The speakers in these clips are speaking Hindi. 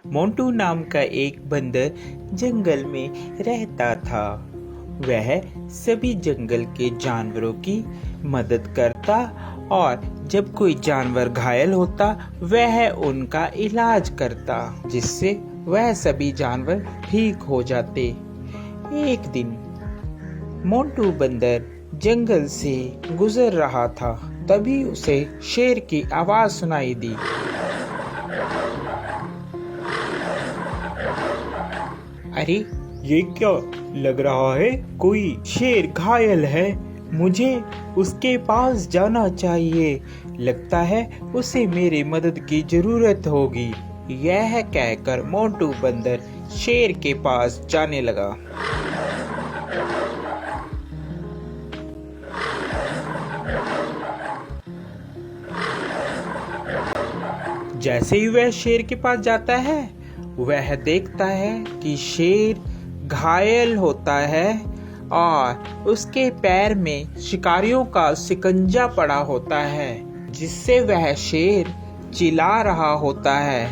मोंटू नाम का एक बंदर जंगल में रहता था। वह सभी जंगल के जानवरों की मदद करता और जब कोई जानवर घायल होता वह उनका इलाज करता, जिससे वह सभी जानवर ठीक हो जाते। एक दिन मोंटू बंदर जंगल से गुजर रहा था, तभी उसे शेर की आवाज सुनाई दी। अरे ये क्या लग रहा है, कोई शेर घायल है, मुझे उसके पास जाना चाहिए, लगता है उसे मेरी मदद की जरूरत होगी। यह कहकर मोंटू बंदर शेर के पास जाने लगा। जैसे ही वह शेर के पास जाता है वह देखता है कि शेर घायल होता है और उसके पैर में शिकारियों का शिकंजा पड़ा होता है, जिससे वह शेर चिल्ला रहा होता है।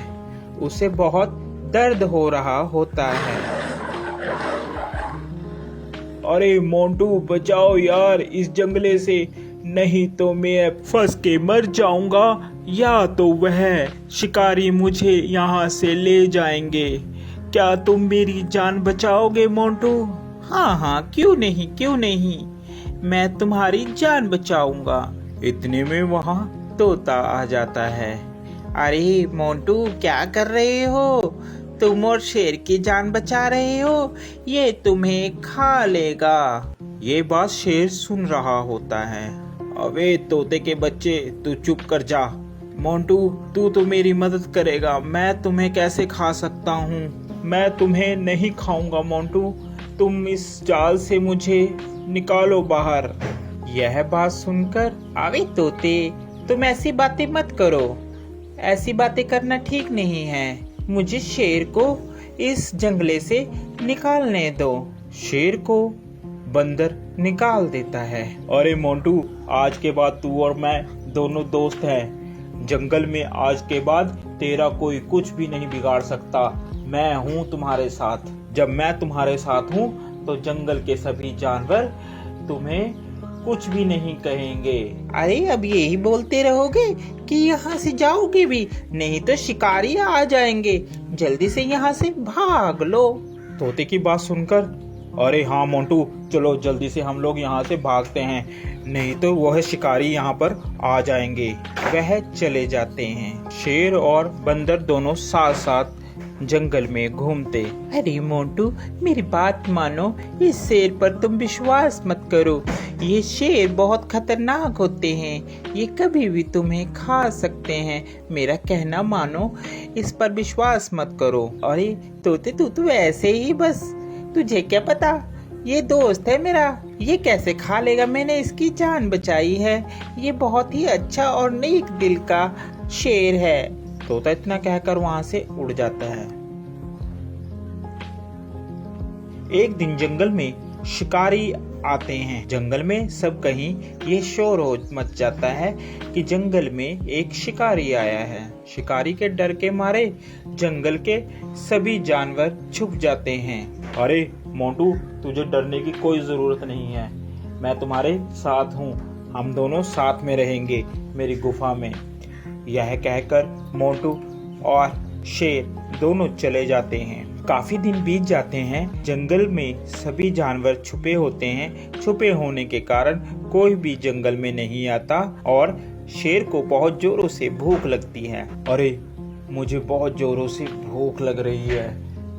उसे बहुत दर्द हो रहा होता है। अरे मोंटू बचाओ यार इस जंगले से, नहीं तो मैं फंस के मर जाऊंगा या तो वह शिकारी मुझे यहाँ से ले जाएंगे। क्या तुम मेरी जान बचाओगे मोंटू? हाँ, क्यों नहीं, मैं तुम्हारी जान बचाऊंगा। इतने में वहाँ तोता आ जाता है। अरे मोंटू क्या कर रहे हो? तुम और शेर की जान बचा रहे हो, ये तुम्हें खा लेगा। ये बात शेर सुन रहा होता है। अबे तोते के बच्चे, तू चुप कर जा। मोंटू तू तो मेरी मदद करेगा, मैं तुम्हें कैसे खा सकता हूँ? मैं तुम्हें नहीं खाऊंगा मोंटू, तुम इस जाल से मुझे निकालो बाहर। यह बात सुनकर, अबे तोते तुम ऐसी बातें मत करो, ऐसी बातें करना ठीक नहीं है। मुझे शेर को इस जंगले से निकालने दो। शेर को बंदर निकाल देता है। अरे मोंटू, आज के बाद तू और मैं दोनों दोस्त हैं। जंगल में आज के बाद तेरा कोई कुछ भी नहीं बिगाड़ सकता। मैं हूँ तुम्हारे साथ। जब मैं तुम्हारे साथ हूँ तो जंगल के सभी जानवर तुम्हें कुछ भी नहीं कहेंगे। अरे अब यही बोलते रहोगे कि यहाँ से जाओगे भी, नहीं तो शिकारी आ जाएंगे। जल्दी से यहाँ से भाग लो। तोते की बात सुनकर, अरे हाँ मोंटू, चलो जल्दी से हम लोग यहाँ से भागते हैं, नहीं तो वह शिकारी यहाँ पर आ जाएंगे। वह चले जाते हैं। शेर और बंदर दोनों साथ साथ जंगल में घूमते। अरे मोंटू मेरी बात मानो, इस शेर पर तुम विश्वास मत करो। ये शेर बहुत खतरनाक होते हैं, ये कभी भी तुम्हें खा सकते हैं। मेरा कहना मानो, इस पर विश्वास मत करो। अरे तोते तू तो ऐसे ही बस, तुझे क्या पता, ये दोस्त है मेरा, ये कैसे खा लेगा, मैंने इसकी जान बचाई है। ये बहुत ही अच्छा और नेक दिल का शेर है। तोता इतना कहकर वहां से उड़ जाता है। एक दिन जंगल में शिकारी आते हैं। जंगल में सब कहीं ये शोर हो मच जाता है कि जंगल में एक शिकारी आया है। शिकारी के डर के मारे जंगल के सभी जानवर छुप जाते हैं। अरे मोंटू, तुझे डरने की कोई जरूरत नहीं है, मैं तुम्हारे साथ हूँ, हम दोनों साथ में रहेंगे मेरी गुफा में। यह कहकर मोंटू और शेर दोनों चले जाते हैं। काफी दिन बीत जाते हैं। जंगल में सभी जानवर छुपे होते हैं। छुपे होने के कारण कोई भी जंगल में नहीं आता और शेर को बहुत जोरों से भूख लगती है। अरे मुझे बहुत जोरों से भूख लग रही है,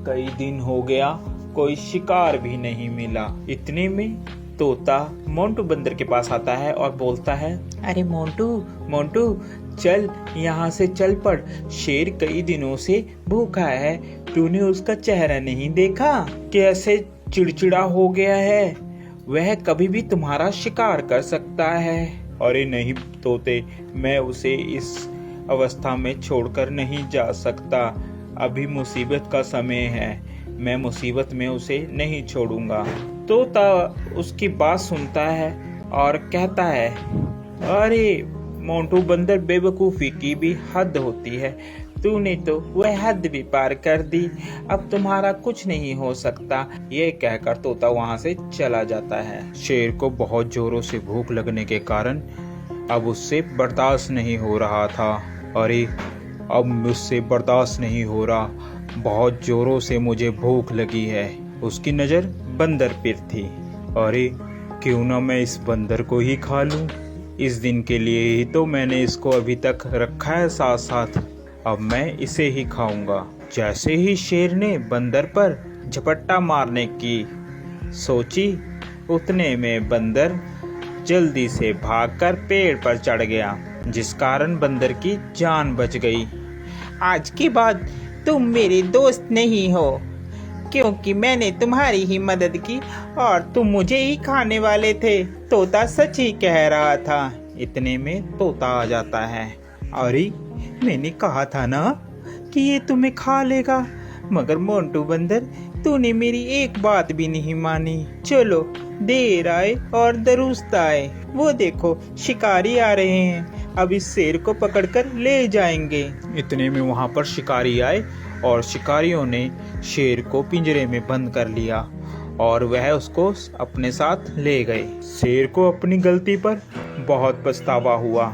कई दिन हो गया कोई शिकार भी नहीं मिला। इतने में तोता मोंटू बंदर के पास आता है और बोलता है, अरे मोंटू चल यहाँ से चल पड़, शेर कई दिनों से भूखा है, तूने उसका चेहरा नहीं देखा, कैसे चिड़चिड़ा हो गया है, वह कभी भी तुम्हारा शिकार कर सकता है। अरे नहीं तोते, मैं उसे इस अवस्था में छोड़कर नहीं जा सकता, अभी मुसीबत का समय है, मैं मुसीबत में उसे नहीं छोड़ूंगा। तोता उसकी बात सुनता है और कहता है, अरे मोंटू बंदर, बेवकूफ़ी की भी हद होती है, तूने तो वह हद भी पार कर दी, अब तुम्हारा कुछ नहीं हो सकता। ये कहकर तोता वहाँ से चला जाता है। शेर को बहुत जोरों से भूख लगने के कारण अब उससे बर्दाश्त नहीं हो रहा था। अरे अब मुझसे बर्दाश्त नहीं हो रहा, बहुत जोरों से मुझे भूख लगी है। उसकी नज़र बंदर पर थी। अरे क्यों ना मैं इस बंदर को ही खा लूं। इस दिन के लिए ही तो मैंने इसको अभी तक रखा है साथ साथ, अब मैं इसे ही खाऊंगा। जैसे ही शेर ने बंदर पर झपट्टा मारने की सोची, उतने में बंदर जल्दी से भागकर पेड़ पर चढ़ गया, जिस कारण बंदर की जान बच गई। आज के बाद तुम मेरे दोस्त नहीं हो, क्योंकि मैंने तुम्हारी ही मदद की और तुम मुझे ही खाने वाले थे। तोता सच ही कह रहा था। इतने में तोता आ जाता है। अरे मैंने कहा था ना कि ये तुम्हें खा लेगा, मगर मोंटू बंदर तूने मेरी एक बात भी नहीं मानी। चलो देर आए और दुरुस्त आए, वो देखो शिकारी आ रहे हैं, अब इस शेर को पकड़कर ले जाएंगे। इतने में वहां पर शिकारी आए और शिकारियों ने शेर को पिंजरे में बंद कर लिया और वह उसको अपने साथ ले गए। शेर को अपनी गलती पर बहुत पछतावा हुआ।